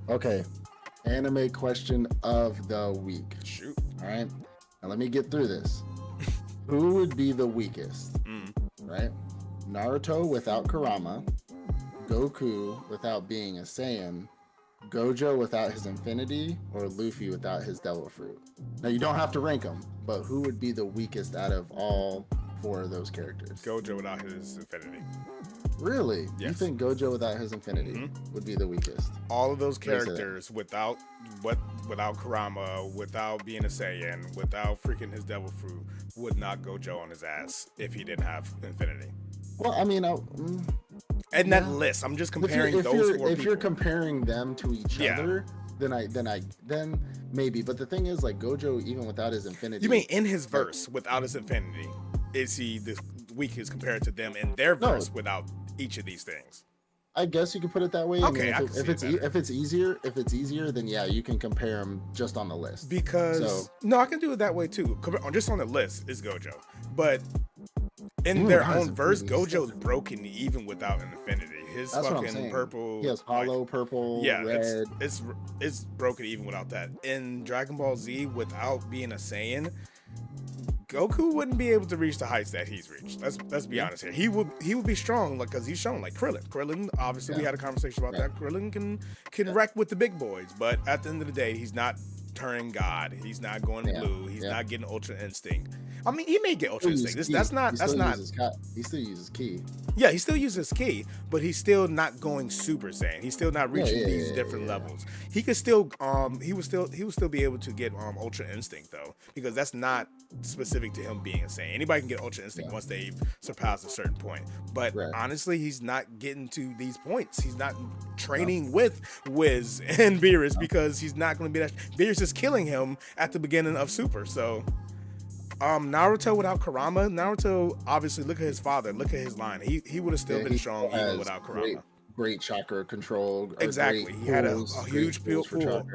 Okay. Anime question of the week. Shoot. All right. Now let me get through this. Who would be the weakest? Right? Naruto without Kurama, Goku without being a Saiyan, Gojo without his infinity, or Luffy without his devil fruit. Now you don't have to rank them, but who would be the weakest out of all four of those characters? Gojo without his infinity. Really? Yes. You think Gojo without his infinity would be the weakest? All of those characters without Kurama, without being a Saiyan, without freaking his devil fruit, would knock Gojo on his ass if he didn't have infinity. Well, I mean, And that list, I'm just comparing those four people. If you're comparing them to each other, then maybe. But the thing is, like Gojo, even without his infinity. You mean in his verse without his infinity, is he the weakest compared to them in their verse without each of these things? I guess you could put it that way. Okay, I mean, if it's easier, then yeah, you can compare them just on the list. Because no, I can do it that way too. Just on the list is Gojo, but in their own verse, Gojo's broken even without an infinity. His fucking purple, he has hollow purple, red. It's broken even without that. In Dragon Ball Z, without being a Saiyan, Goku wouldn't be able to reach the heights that he's reached. Let's be honest here. He would be strong, like, because he's shown, like Krillin. Krillin, obviously, we had a conversation about that. Krillin can wreck with the big boys, but at the end of the day, he's not turning God. He's not going blue. He's not getting Ultra Instinct. I mean, he may get Ultra Instinct. That's not. He still uses Ki. Yeah, he still uses Ki, but he's still not going Super Saiyan. He's still not reaching these different levels. He could still he would still be able to get Ultra Instinct though, because that's not specific to him being a Saiyan. Anybody can get Ultra Instinct once they've surpassed a certain point. But honestly, he's not getting to these points. He's not training with Wiz and Beerus because he's not going to be that. Beerus is killing him at the beginning of Super. So Naruto without Kurama, Naruto, obviously, look at his father, look at his line. He would have still been strong even without Kurama. Great chakra control. Exactly. He had a huge pool.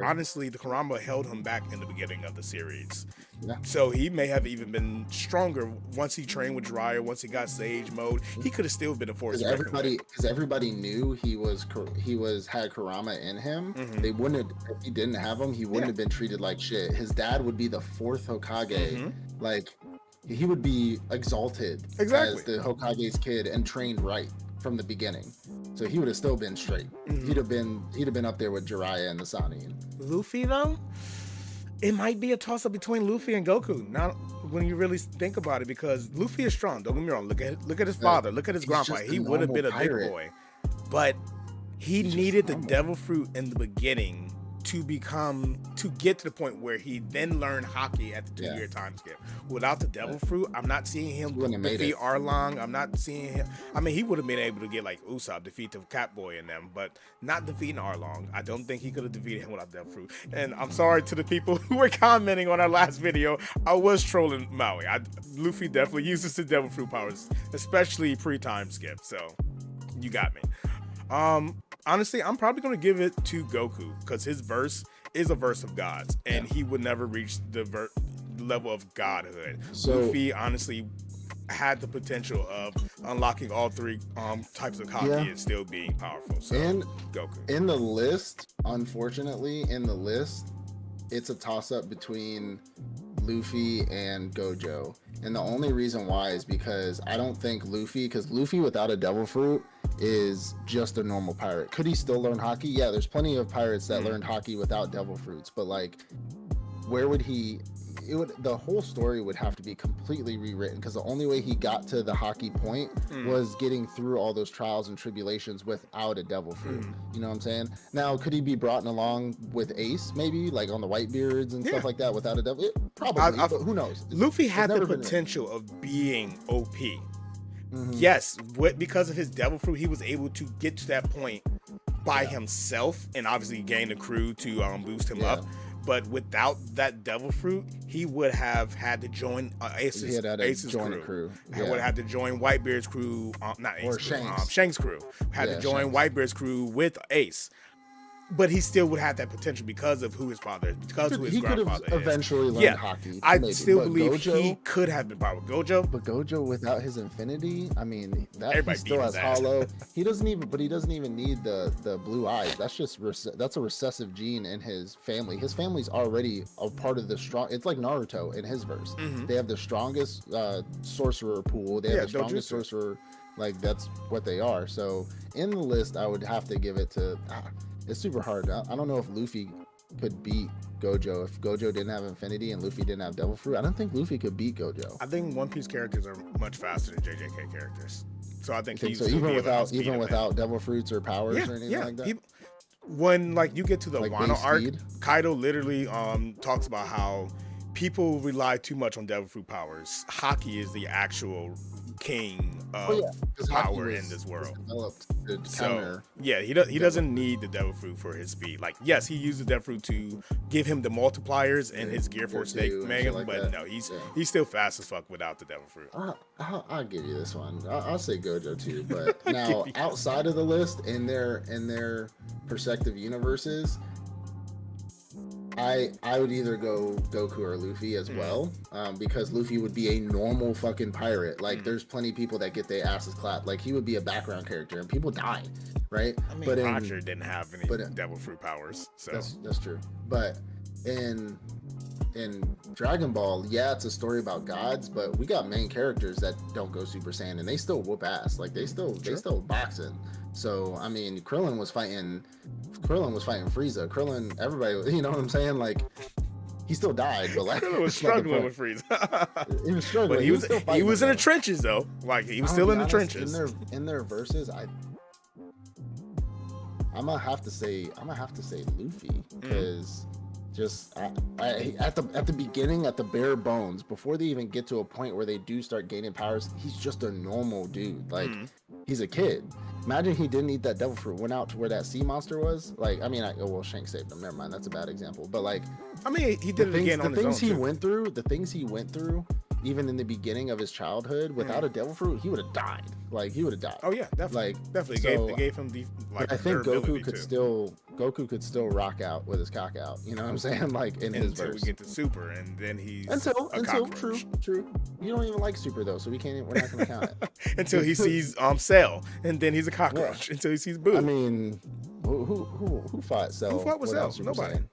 Honestly, the Kurama held him back in the beginning of the series. Yeah. So he may have even been stronger once he trained with Jiraiya, once he got Sage mode. He could have still been a force. Because everybody knew he had Kurama in him. They wouldn't have, if he didn't have him, he wouldn't have been treated like shit. His dad would be the fourth Hokage. Like he would be exalted as the Hokage's kid and trained right from the beginning. So he would have still been straight. He'd have been up there with Jiraiya and the Sannin. Luffy though, it might be a toss up between Luffy and Goku. Now, when you really think about it, because Luffy is strong. Don't get me wrong. Look at his father. Look at his grandpa. He would have been a big boy, but he needed the devil fruit in the beginning to get to the point where he then learned hockey at the 2-year time skip. Without the devil fruit, I'm not seeing him defeat Arlong. I'm not seeing him. I mean, he would have been able to get like Usopp, defeat the Catboy in them, but not defeating Arlong. I don't think he could have defeated him without devil fruit. And I'm sorry to the people who were commenting on our last video. I was trolling Maui. Luffy definitely uses the devil fruit powers, especially pre-time skip. So you got me. Honestly, I'm probably going to give it to Goku because his verse is a verse of gods, and he would never reach the level of godhood. So Luffy honestly had the potential of unlocking all three types of Haki and still being powerful. So Goku. In the list, unfortunately, it's a toss-up between Luffy and Gojo. And the only reason why is because I don't think because Luffy without a devil fruit is just a normal pirate. Could he still learn Haki? Yeah, there's plenty of pirates that learned Haki without devil fruits, but like, where would the whole story would have to be completely rewritten, because the only way he got to the Haki point was getting through all those trials and tribulations without a devil fruit. You know what I'm saying? Now, could he be brought along with Ace, maybe, like on the Whitebeards and stuff like that without a devil? Probably, but who knows? Luffy had the potential of being OP. Yes, because of his devil fruit, he was able to get to that point by himself, and obviously gain the crew to boost him up. But without that devil fruit, he would have had to join Ace's crew. He would have had to join Whitebeard's crew, not Ace, or Shanks. Shanks' crew. Had to join Whitebeard's crew with Ace. but he still would have that potential because of who his father is, because of who his He could have grandfather is. eventually learned hockey. I maybe. still But believe Gojo, he could have been powerful. Gojo, but Gojo without his infinity, I mean, that Everybody he still beat has his ass. hollow. He doesn't even need the blue eyes. That's just that's a recessive gene in his family. His family's already a part of the strong. It's like Naruto in his verse. They have the strongest sorcerer pool. They have the strongest Dojutsu. sorcerer. Like that's what they are. So in the list, I would have to give it to. It's super hard. I don't know if Luffy could beat Gojo if Gojo didn't have Infinity and Luffy didn't have Devil Fruit. I don't think Luffy could beat Gojo. I think One Piece characters are much faster than JJK characters. So I think he's so even without Devil Fruits or powers or anything like that. When like you get to the Like Wano base arc, speed? Kaido literally talks about how people rely too much on Devil Fruit powers. Haki is the actual king of 'cause power Haki in this world. Developed to So counter. yeah, he doesn't need the Devil Fruit for his speed. Like yes, he used the Devil Fruit to give him the multipliers and his Gear Force Snake two and Mega, shit like but that. no, he's still fast as fuck without the Devil Fruit. I'll give you this one. I'll say Gojo too. But now you outside of the list in their perspective universes, I would either go Goku or Luffy as well, because Luffy would be a normal fucking pirate. Like there's plenty of people that get their asses clapped. Like he would be a background character and people die, right? I mean, but Roger didn't have any Devil Fruit powers, so that's true. But in Dragon Ball, yeah, it's a story about gods, but we got main characters that don't go Super Saiyan and they still whoop ass. Like they still boxing. So I mean, Krillin was fighting Frieza. Krillin, everybody, you know what I'm saying? Like he still died, but like Krillin was struggling with Frieza. He was struggling. But he was in the trenches though. Like he was still in the trenches. In their verses, I'm gonna have to say Luffy because just at the beginning, at the bare bones, before they even get to a point where they do start gaining powers, he's just a normal dude. Like he's a kid. Imagine he didn't eat that devil fruit, went out to where that sea monster was. Like I mean, Shanks saved him. Never mind, that's a bad example. But like, I mean, he did it again on his own. The things he went through, even in the beginning of his childhood, without a devil fruit, he would have died. Like he would have died. Oh yeah, definitely. Like definitely so, gave him the like. I think Goku could still rock out with his cock out. You know what I'm saying? Like in his verse. Until we get to Super, and then he's until true. You don't even like Super though, so we're not gonna count it. Until he sees Cell, and then he's a cockroach. Until he sees Boo. I mean, who fought Cell? Who fought with Cell? Super Nobody. Saiyan?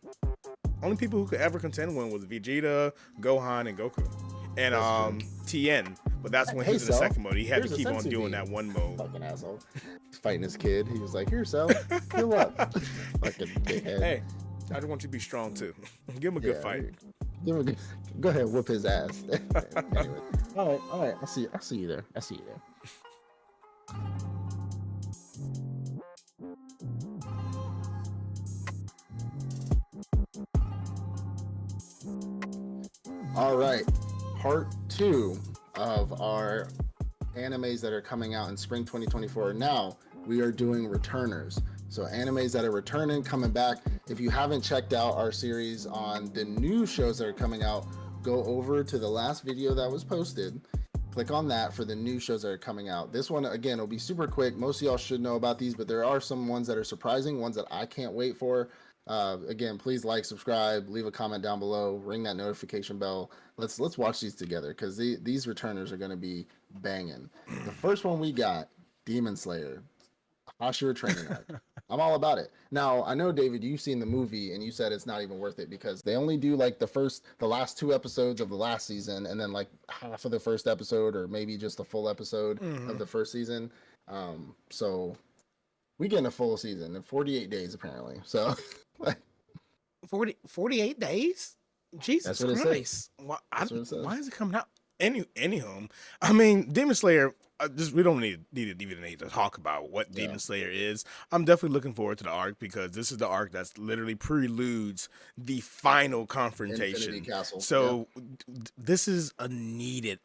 Only people who could ever contend with was Vegeta, Gohan, and Goku, and Tien. But that's when he was in the second mode. He had to keep on doing that one mode. Fucking asshole. Fighting his kid. He was like, "Here, Cell, heal up." Fucking dickhead. Hey, I just want you to be strong too. Give him a good fight. Go ahead, whoop his ass. Anyway. All right. I see you there. All right, part 2 of our animes that are coming out in spring 2024. Now we are doing returners. So animes that are returning, coming back. If you haven't checked out our series on the new shows that are coming out, go over to the last video that was posted. Click on that for the new shows that are coming out. This one, again, will be super quick. Most of y'all should know about these, but there are some ones that are surprising, ones that I can't wait for. Again, please like, subscribe, leave a comment down below, ring that notification bell. Let's watch these together because these returners are going to be banging. The first one we got, Demon Slayer, Hashira training arc. I'm all about it. Now, I know, David, you've seen the movie and you said it's not even worth it because they only do like the last 2 episodes of the last season and then like half of the first episode or maybe just a full episode of the first season. So we get a full season in 48 days apparently. So 48 days? Jesus Christ. Why is it coming out? Anyhow, I mean, Demon Slayer, we don't need to talk about what Demon Slayer is. I'm definitely looking forward to the arc because this is the arc that's literally preludes the final confrontation. So this is a needed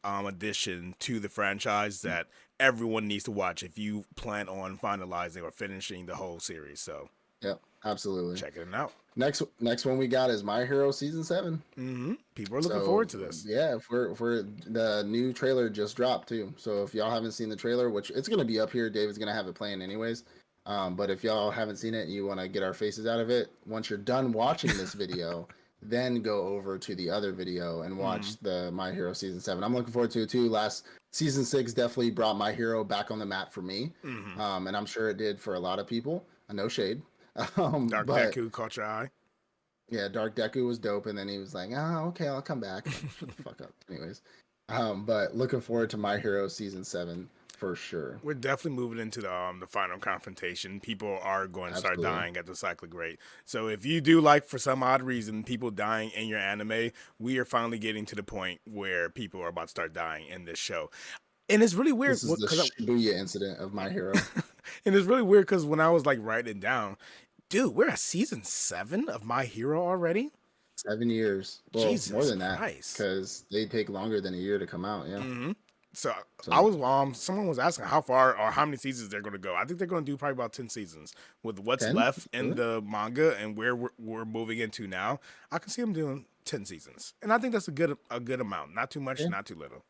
addition to the franchise that everyone needs to watch if you plan on finalizing or finishing the whole series. So yeah, absolutely. Check it out. Next one we got is My Hero Season 7. People are looking forward to this. Yeah, for the new trailer just dropped too. So if y'all haven't seen the trailer, which it's gonna be up here, David's gonna have it playing anyways. But if y'all haven't seen it and you want to get our faces out of it, once you're done watching this video, then go over to the other video and watch the My Hero season 7. I'm looking forward to it too. Last season 6 definitely brought My Hero back on the map for me, and I'm sure it did for a lot of people. No shade, Dark but Deku caught your eye. yeah, Dark Deku was dope, and then he was like, "Oh, okay, I'll come back." Shut the fuck up. Anyways, but looking forward to My Hero season 7 for sure. We're definitely moving into the final confrontation. People are going to start Absolutely. dying at the cyclic rate. So if you do like, for some odd reason, people dying in your anime, we are finally getting to the point where people are about to start dying in this show. And it's really weird This is the because Shibuya incident of My Hero. and it's really weird because when I was like writing it down, dude, we're at season 7 of My Hero already. 7 years. Well, Jesus more than that, Christ. because they take longer than a year to come out. Yeah. So, So I was someone was asking how far or how many seasons they're going to go. I think they're going to do probably about 10 seasons with what's 10? left in Really? the manga and where we're moving into now. I can see them doing 10 seasons, and I think that's a good amount. Not too much, Yeah. not too little.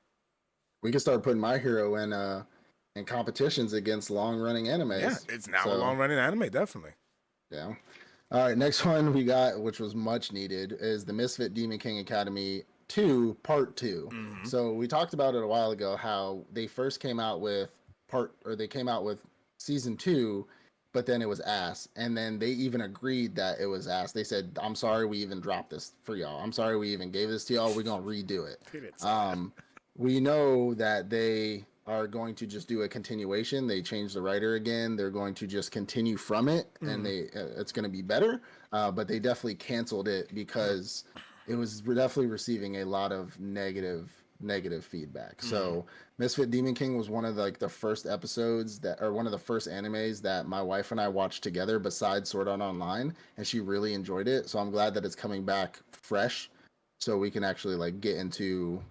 We can start putting My Hero in competitions against long running animes. Yeah, it's now a So, long running anime, definitely. yeah. All right, next one we got, which was much needed, is the Misfit Demon King Academy 2 Part 2. So we talked about it a while ago how they first came out with season 2, but then it was ass, and then they even agreed that it was ass. They said, "I'm sorry we even dropped this for y'all. I'm sorry we even gave this to y'all. We're going to redo it." We know that they are going to just do a continuation. They changed the writer again. They're going to just continue from it, and it's going to be better. But they definitely canceled it because it was definitely receiving a lot of negative feedback. So Misfit Demon King was one of the first episodes one of the first animes that my wife and I watched together besides Sword Art Online, and she really enjoyed it. So I'm glad that it's coming back fresh, so we can actually get into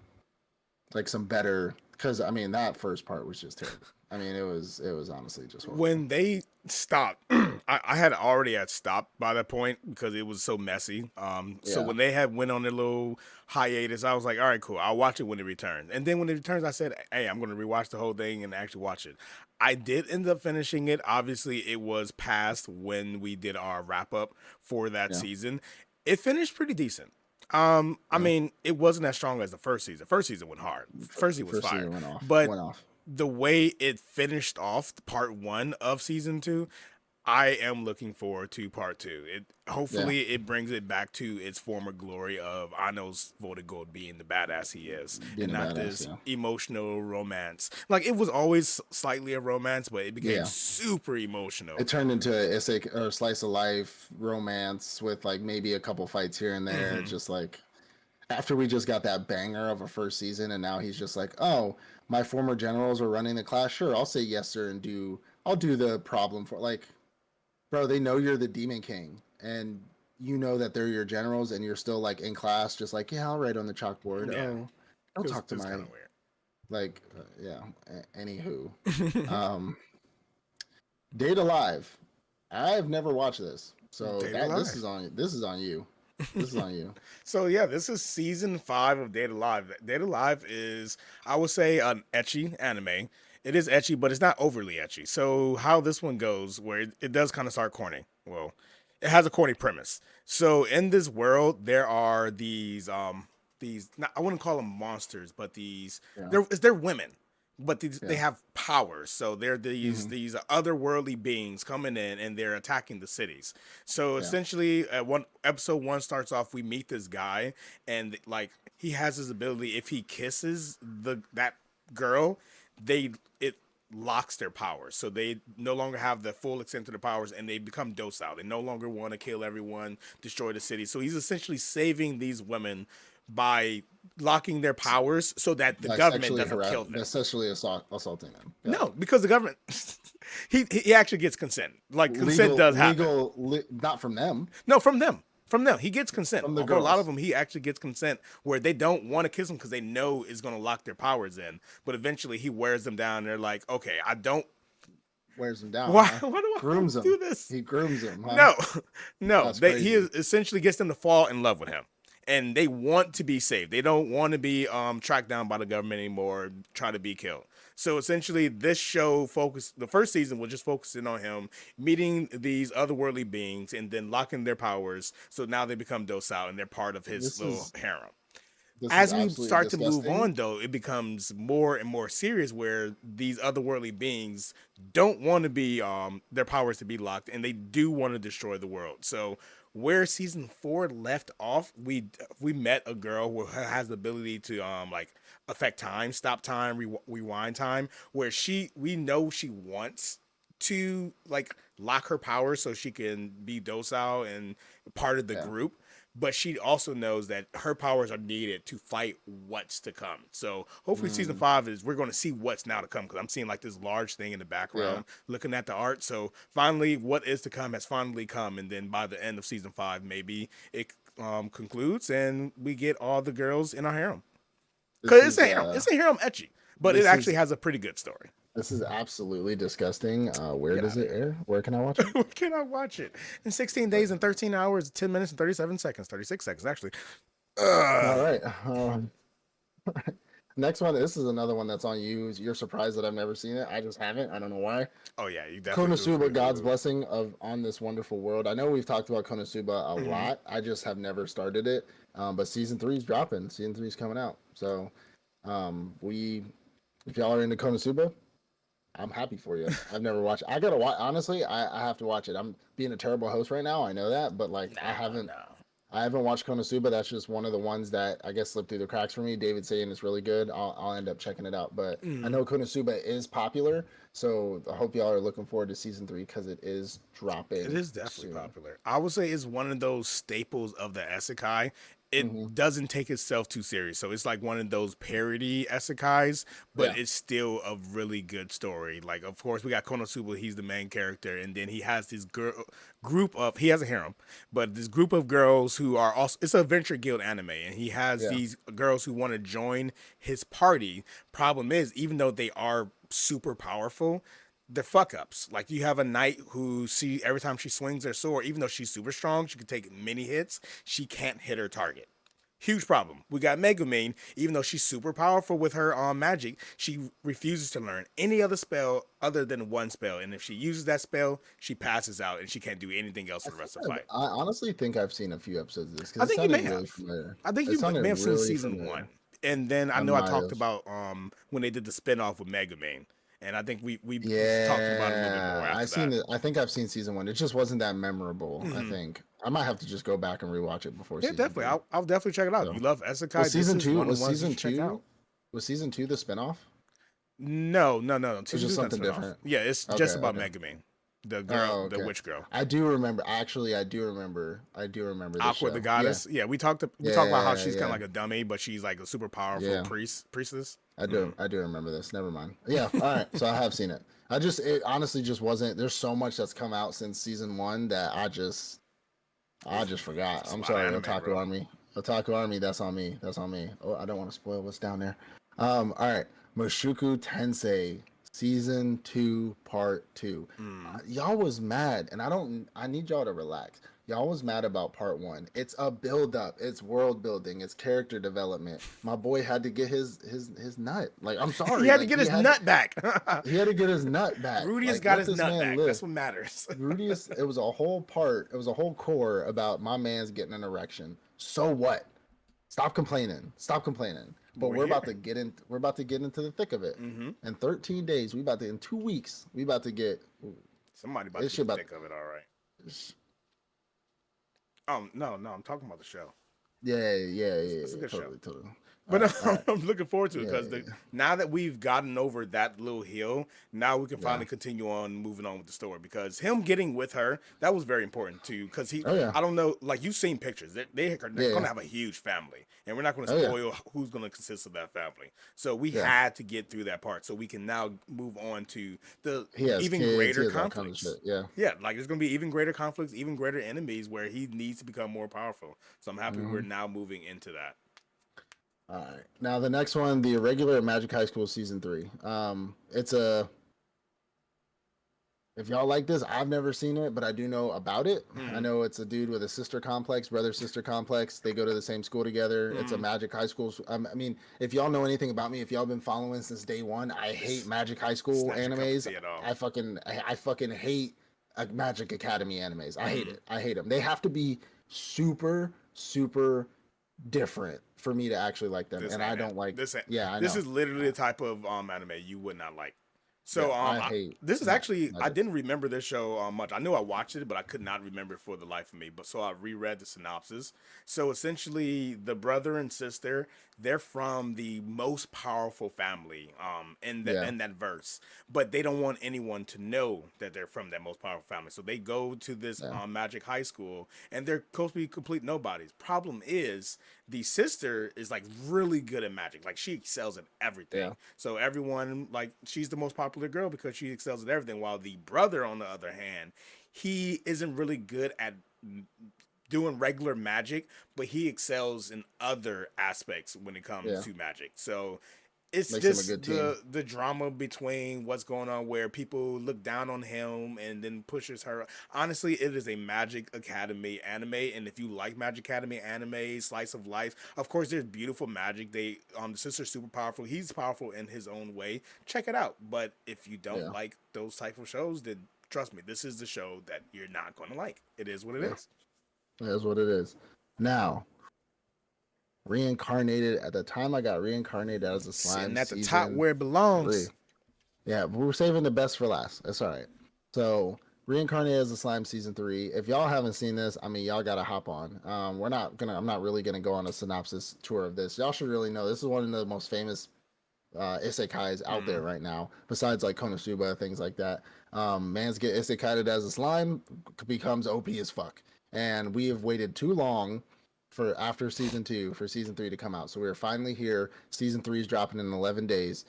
some better, because I mean that first part was just terrible. I mean it was honestly just horrible. When they stopped, I had already had stopped by that point because it was so messy. So Yeah. when they had went on their little hiatus, I was like, all right, cool, I'll watch it when it returns. And then when it returns, I said, hey, I'm going to rewatch the whole thing and actually watch it. I did end up finishing it. Obviously, it was past when we did our wrap up for that season. It finished pretty decent. I mean, it wasn't as strong as the first season. First season went hard. First season was First fire. season went off. But Went off. the way it finished off part 1 of season 2, I am looking forward to part 2. Hopefully it brings it back to its former glory of Ano's voted gold being the badass he is, and not this emotional romance. Like, it was always slightly a romance, but it became super emotional. It turned into a slice of life romance with maybe a couple fights here and there. Just after we just got that banger of a first season, and now he's just like, oh, my former generals are running the class. Sure, I'll say yes, sir, and I'll do the problem for bro, they know you're the Demon King, and you know that they're your generals, and you're still in class, just yeah, I'll write on the chalkboard. Yeah. Oh, don't talk to my weird. Anywho, Date Alive. I've never watched this, so this is on you. This is on you. So yeah, this is season 5 of Date Alive. Date Alive is, I would say, an ecchi anime. It is ecchi, but it's not overly ecchi. So how this one goes, where it does kind of start corny. Well, it has a corny premise. So in this world, there are these not, I wouldn't call them monsters, but they're women, but they have powers. So they're these otherworldly beings coming in, and they're attacking the cities. So essentially, episode 1 starts off, we meet this guy, and he has his ability. If he kisses that girl, it locks their powers, so they no longer have the full extent of their powers, and they become docile. They no longer want to kill everyone, destroy the city. So he's essentially saving these women by locking their powers so that the government doesn't kill them. Essentially assaulting them. Yeah. No, because the government, he actually gets consent. Consent does happen. Not from them. No, from them. From them, he gets consent. From the For a lot girls. of them, he actually gets consent where they don't want to kiss him because they know it's going to lock their powers in. But eventually, he wears them down. And they're like, okay, I don't. Wears them down. Why? Huh? Why do I grooms do them. this? He grooms them. Huh? No. He essentially gets them to fall in love with him, and they want to be saved. They don't want to be tracked down by the government anymore, try to be killed. So essentially, this show focused. The first season was just focusing on him meeting these otherworldly beings and then locking their powers. So now they become docile and they're part of his This little is harem. this is As we absolutely start to move disgusting. on, though, it becomes more and more serious where these otherworldly beings don't want to be their powers to be locked, and they do want to destroy the world. So where season 4 left off, we met a girl who has the ability to like affect time, stop time, rewind time, where we know she wants to like lock her powers so she can be docile and part of the Yeah. group, but she also knows that her powers are needed to fight what's to come. So hopefully season Mm, 5 is we're going to see what's now to come, because I'm seeing like this large thing in the yeah. background looking at the art. So finally what is to come has finally come, and then by the end of season 5 maybe it concludes and we get all the girls in our harem, This because is it's a harem etchy, but it this actually is has a pretty good story. this is absolutely disgusting. Where Get does out of it here. air? Where can I watch it? Where can I watch it? In 16 days and 13 hours, 10 minutes and 37 seconds, 36 seconds actually. All Ugh. right. Next one. This is another one that's on you. You're surprised that I've never seen it. I just haven't. I don't know why. Oh yeah, you definitely threw it for Konosuba, me for a God's loop. blessing of on this wonderful world. I know we've talked about Konosuba a Hmm. lot. I just have never started it. But season three is dropping. Season three is coming out. So, we if y'all are into Konosuba, I'm happy for you. I've never watched. I gotta watch. Honestly, I have to watch it. I'm being a terrible host right now. I know that, but like No, no. I haven't watched Konosuba. That's just one of the ones that I guess slipped through the cracks for me. David saying it's really good. I'll end up checking it out. But I Mm. know Konosuba is popular, so I hope y'all are looking forward to season three because it is It dropping is definitely soon. popular. I would say it's one of those staples of the isekai. Hmm. It doesn't take itself too serious, so it's like one of those parody isekais, but Yeah, it's still a really good story. Like, of course, we got Konosuba; he's the main character, and then he has this group of he has a harem, but this group of girls who are also it's a Adventure Guild anime, and he has yeah. these girls who want to join his party. Problem is, even though they are super powerful, they're fuck ups. Like you have a knight who see every time she swings her sword, even though she's super strong, she can take many hits. She can't hit her target. Huge problem. We got Megumin, even though she's super powerful with her magic, she refuses to learn any other spell other than one spell. And if she uses that spell, she passes out and she can't do anything else I for the think rest of the fight. I honestly think I've seen a few episodes of this because I it think you may sounded really have. familiar. I think It you sounded may have seen really season one. familiar. And then I I know I might talked have. about when they did the spinoff with Megumin. And I think we talked about it a little bit more Yeah, I after seen that. it. I think I've seen season one. It just wasn't that memorable. I Hmm. think I might have to just go back and rewatch it before Yeah, season definitely. three. I'll definitely check it out. If So, you love was Esekai, this season is two? one of Was the ones you season should check out. two? Was season two the spinoff? No, no, no, no. It was Season two just is not something spinoff. different. Yeah, it's Okay, just about okay. Megumin, the girl, Oh, the okay. witch girl. I do remember. Actually, I do remember. I do remember this Aqua the show. Yeah, goddess. Yeah, we talked about how yeah, she's kind of yeah, like a dummy, but she's like a super powerful yeah. priestess. I Mm. do. I do remember this. Never mind. Yeah. All right. So I have seen it. It honestly just wasn't. There's so much that's come out since season one that I just forgot. It's a I'm lot of sorry, anime, Otaku bro. Army. Otaku Army, that's on me. That's on me. Oh, I don't want to spoil what's down there. All right. Mushoku Tensei season 2 part 2. Mm. Y'all was mad and I need y'all to relax. Y'all was mad about part 1. It's a build up. It's world building. It's character development. My boy had to get his nut. Like I'm He sorry. had to Like get his nut back. he had to get his nut back. Rudy has Like got let his this nut man back. That's live. what matters. Rudius, it was a whole part, it was a whole core about my man's getting an erection. So what? Stop complaining. Stop complaining. But We're here. we're about to get into the thick of it. Hmm. In 13 days, in 2 weeks, we about to get Somebody about to it's get the about thick of it. All right. No, no, I'm talking about the show. yeah, It's a good show. totally. All But right, all right. I'm looking forward to it because Yeah, now that we've gotten over that little hill, now we can yeah. finally continue on moving on with the story. Because him getting with her, that was very important too. Because Oh yeah. I don't know, like you've seen pictures, they're going to Yeah. have a huge family, and we're not going to Oh yeah. spoil who's going to consist of that family. So we Yeah. had to get through that part, so we can now move on to the He has even kids, he greater has all kinds of conflicts. shit. Yeah. Yeah, like there's going to be even greater conflicts, even greater enemies where he needs to become more powerful. So I'm happy we're Hmm. now moving into that. All right. Now the next one, the Irregular Magic High School season 3. It's a If y'all like this, I've never seen it, but I do know about it. I Mm, know it's a dude with a sister complex, brother sister complex. They go to the same school together. It's a mm. Magic High School. I mean, if y'all know anything about me, if y'all been following since day one, I hate It's, Magic High it's School not your cup of animes. tea at all. I fucking hate Magic Academy animes. I hate Mm. it. I hate them. They have to be super different for me to actually like them, This and ain't I it. don't like. This ain't. Yeah, I This know. is literally the type of anime you would not like. So Yeah, I hate this is actually I Magic. didn't remember this show much. I knew I watched it, but I could not remember it for the life of me. But so I reread the synopsis. So essentially, the brother and sister they're from the most powerful family Yeah, in that verse, but they don't want anyone to know that they're from that most powerful family. So they go to this yeah, magic high school, and they're supposed to be complete nobodies. Problem is, the sister is like really good at magic. Like she excels at everything. yeah, So everyone like she's the most popular girl because she excels at everything. While the brother, on the other hand, he isn't really good at doing regular magic, but he excels in other aspects when it comes yeah. to magic. So it's Makes them a good just team. the drama between what's going on where people look down on him and then pushes her. Honestly, it is a Magic Academy anime, and if you like Magic Academy anime, slice of life, of course there's beautiful magic. They the sister's super powerful. He's powerful in his own way. Check it out. But if you don't Yeah, like those type of shows, then trust me, this is the show that you're not going to like. It is what it yeah. is. That's what it is. Now, reincarnated. At the time, I got reincarnated as a slime Sitting at the top season where it 3. belongs. Yeah, but we're saving the best for last. That's all right. So, reincarnated as a slime season 3. If y'all haven't seen this, I mean, y'all gotta hop on. We're not gonna. I'm not really gonna go on a synopsis tour of this. Y'all should really know this is one of the most famous isekais out there Mm. right now. Besides like Konosuba, things like that. Man's get isekai'd as a slime becomes OP as fuck, and we have waited too long for after season 2 for season 3 to come out. So we're finally here. Season 3 is dropping in 11 days.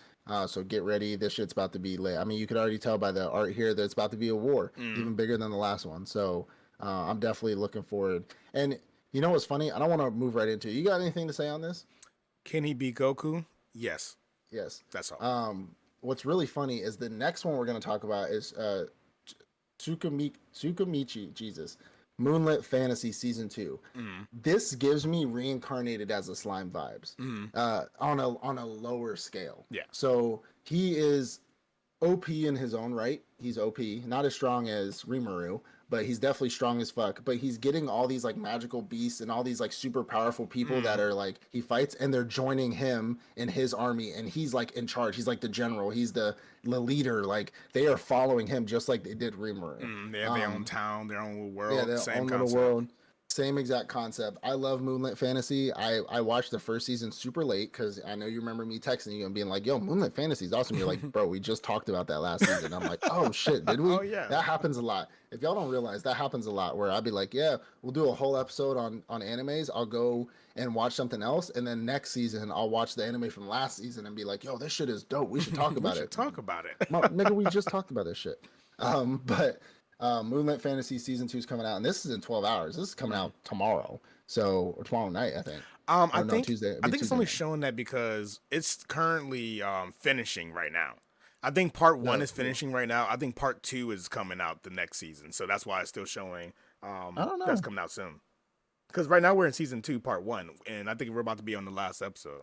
So get ready. This shit's about to be lit. I mean, you could already tell by the art here that it's about to be a war, Mm. even bigger than the last one. So I'm definitely looking forward. And you know what's funny? I don't want to move right into it. You got anything to say on this? Can he beat Goku? Yes. Yes. That's all. What's really funny is the next one we're going to talk about is Tsukimichi, Jesus, Moonlit Fantasy Season 2. Mm. This gives me reincarnated as a slime vibes Mm. on a lower scale. Yeah. So he is OP in his own right. He's OP, not as strong as Rimuru, but he's definitely strong as fuck. But he's getting all these like magical beasts and all these like super powerful people that Mm. are like he fights, and they're joining him in his army, and he's like in charge. He's like the general. He's the leader. Like they are following him just like they did Rimuru. Mm. They have their own town, their own little Yeah, world. their Same own little concept. world. Same exact concept. I love Moonlit Fantasy. I watched the first season super late because I know you remember me texting you and being like, "Yo, Moonlit Fantasy is awesome." You're like, "Bro, we just talked about that last season." I'm like, "Oh shit, did Oh we?" yeah. That happens a lot. If y'all don't realize, that happens a lot. Where I'd be like, "Yeah, we'll do a whole episode on animes. I'll go and watch something else, and then next season I'll watch the anime from last season and be like, "Yo, this shit is dope. We should talk We about should it." talk about it. Nigga, we just talked about this shit. But Moonlit Fantasy season 2 is coming out, and this is in 12 hours. This is coming Mm. out tomorrow, so or tomorrow night, I think. I Or no, think Tuesday. It'd I be think it's Tuesday only night. showing that because it's currently finishing right now. I think part one No, is finishing right now. I think part two is coming out the next season, so that's why it's still showing I don't that's know. coming out soon. Because right now we're in season two, part one, and I think we're about to be on the last episode.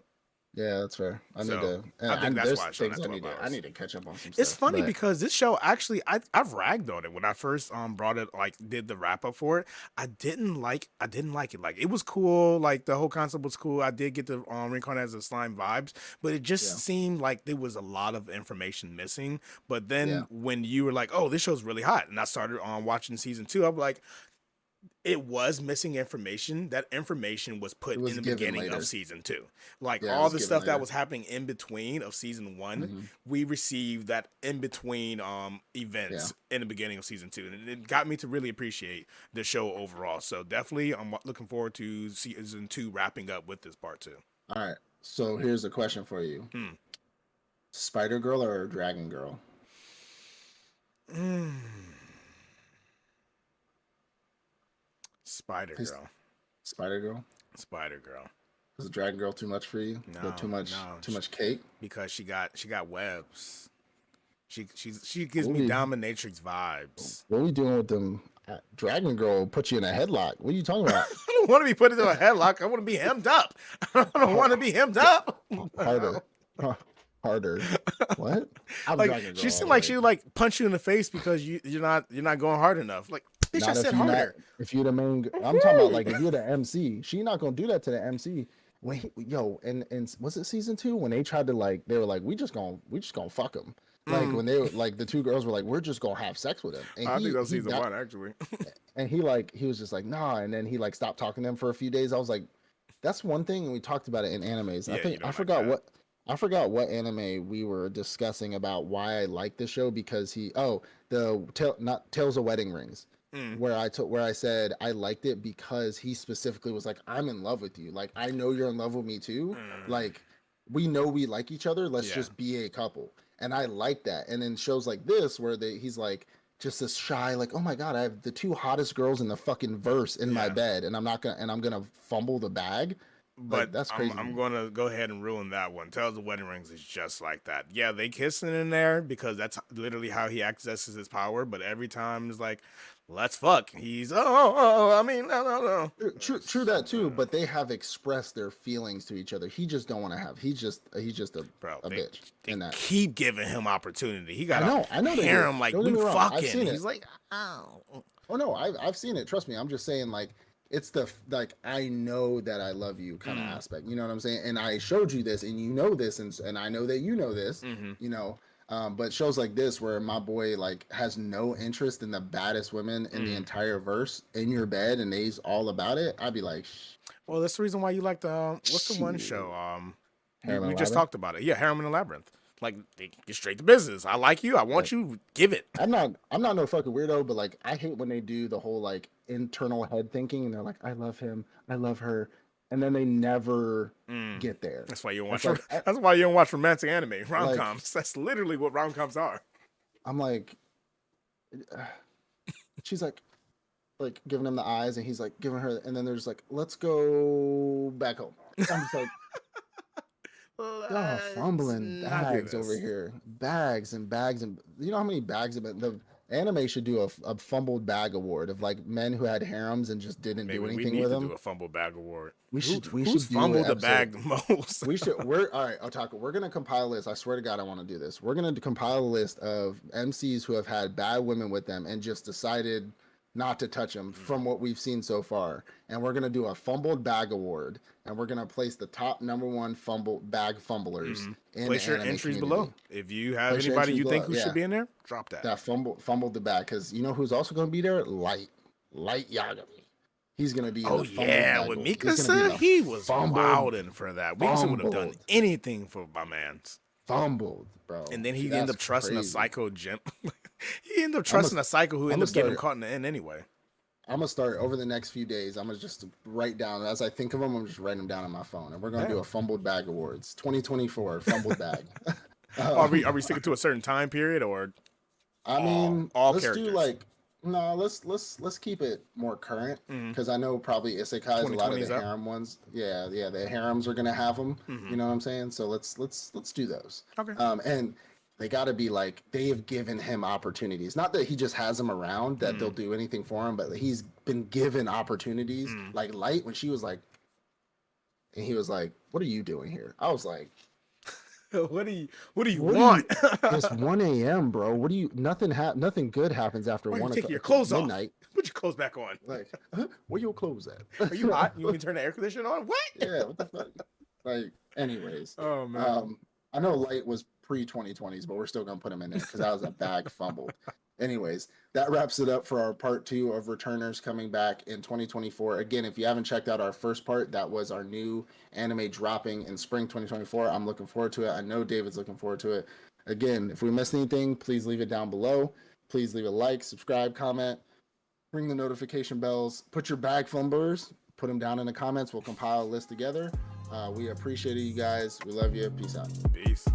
Yeah, that's fair. I need So to. I think that's There's why it's showing things that I 12 need to. I hours. need to catch up on some It's stuff. funny But because this show actually I've ragged on it when I first brought it like did the wrap up for it. I didn't like it. Like it was cool, like the whole concept was cool. I did get the reincarnate as a slime vibes, but it yeah, just seemed like there was a lot of information missing. But yeah, then when you were like, "Oh, this show's really hot," and I started on watching season two, I'm like, it was missing information. That information was it put in was the given beginning of later. season two. Like Yeah, it all was the given stuff that later. was happening in between of season one, Hmm. we received that in between Yeah. events in the beginning of season two. And it got me to really appreciate the show overall. So definitely I'm looking forward to season two wrapping up with this part two. All right. So here's a question for you: Hmm. Spider Girl or Dragon Girl? Mm. Spider Please, Girl. Spider Girl. Spider Girl. Is Dragon Girl too much for you? A little No, too much. no. Too much cake. Because she got webs. She gives What me we dominatrix vibes. what we doing with them? Dragon Girl put you in a headlock. What are you talking about? I don't want to be put into a headlock. I want to be hemmed up. I don't want to be hemmed up. Harder, harder. What? I'm Like Dragon Girl she all seemed the like way. she would like punch you in the face because you're not going hard enough. Like bitch, I Not said if you not harder. if you're the main. I'm talking about like if you're the MC. She not gonna do that to the MC. When and was it season 2 when they tried to like they were like we just gonna fuck him. Like when they were like the two girls were like we're just gonna have sex with him and I think that was he season got 1 actually. and he was just like nah and then he like stopped talking to them for a few days. I was like that's one thing and we talked about it in animes. I Yeah, you think don't like that. I forgot what anime we were discussing about why I like this show because not Tales of Wedding Rings where I said I liked it because he specifically was like I'm in love with you. Like I know you're in love with me too. Like we know we like each other. Let's Yeah. just be a couple. And I like that. And then shows like this where he's like just this shy like oh my god I have the two hottest girls in the fucking verse in my Yeah. bed and I'm gonna fumble the bag. Like But that's crazy. I'm gonna go ahead and ruin that one. Tales of Wedding Rings is just like that. Yeah, they kissing in there because that's literally how he accesses his power. But every time it's like, let's fuck. He's I mean no. True that too, but they have expressed their feelings to each other. He just don't want to have. He's just Bro, a bitch they in that. keep giving him opportunity. He got I know they do. harem like Don't we get me wrong. I've fucking. seen it. He's like, oh. Oh no, I've seen it. Trust me. I'm just saying like it's the like I know that I love you kind of aspect. You know what I'm saying? And I showed you this, and you know this, and I know that you know this. You know. But shows like this where my boy like has no interest in the baddest women in the entire verse in your bed and he's all about it, I'd be like, Well, that's the reason why you like the what's the one shit. show? Harem We and just Labyrinth? talked about it. Yeah, Harem and the Labyrinth. Like they get straight to business. I like you. I want you. Give it. I'm not no fucking weirdo, but like I hate when they do the whole like internal head thinking and they're like, I love him, I love her, and then they never get there. That's why you don't watch. It's like, That's why you don't watch romantic anime, rom like- coms. That's literally what rom coms are. I'm like, she's like giving him the eyes, and he's like giving her, and then they're just like, let's go back home. I'm just like, y'all fumbling bags over here, bags and bags, and you know how many bags of it. The anime should do a fumbled bag award of like men who had harems and just didn't do We anything need with to them. do a fumble bag award. We should Who's do fumbled an the bag episode. the most? We're all right, Otaka. We're gonna compile a list. I swear to God, I want to do this. We're gonna compile a list of MCs who have had bad women with them and just decided not to touch them from what we've seen so far. And we're gonna do a fumbled bag award, and we're gonna place the top #1 bag fumblers in Place the your anime entries community. below. If you have Place your anybody entries you think below, who should yeah. be in there, drop that. That fumbled the bag, because you know who's also gonna be there? Light Yagami. He's gonna be. Oh in the fumbled yeah, bag with award. He's gonna be Mikasa, the he was fumbled- wilding for that. Mikasa would have done fumbled. anything for my man's. Fumbled, bro. And then he That's ended up trusting a crazy. psycho gem. He ended up trusting a psycho who ended up getting him caught in the end anyway. I'm gonna start over the next few days. I'm gonna just write down as I think of them. I'm just writing them down on my phone, and we're gonna do a fumbled bag awards 2024 fumbled bag. Are we sticking to a certain time period or? I mean, all let's characters? do like no, let's keep it more current because I know probably isekais a lot of 2020s the up? harem ones. Yeah, the harems are gonna have them. You know what I'm saying? So let's do those. Okay. And they got to be like they have given him opportunities. Not that he just has them around that they'll do anything for him, but he's been given opportunities. Like Light when she was like, and he was like, "What are you doing here?" I was like, What do you want? It's 1 a.m., bro. What do you? Nothing good happens after Why are you 1 taking o'clock. your clothes midnight. off? Put your clothes back on. Like, where your clothes at? Are you hot? You want me to turn the air conditioner on? What? Yeah, what the fuck? Like, anyways. Oh man. I know Light was pre-2020s, but we're still gonna put him in there because that was a bag fumble. Anyways, that wraps it up for our part 2 of returners coming back in 2024. Again, if you haven't checked out our first part, that was our new anime dropping in spring 2024. I'm looking forward to it. I know David's looking forward to it. Again, if we missed anything, please leave it down below. Please leave a like, subscribe, comment, ring the notification bells, put your bag fumblers, put them down in the comments. We'll compile a list together. We appreciate it, you guys. We love you. Peace out. Peace.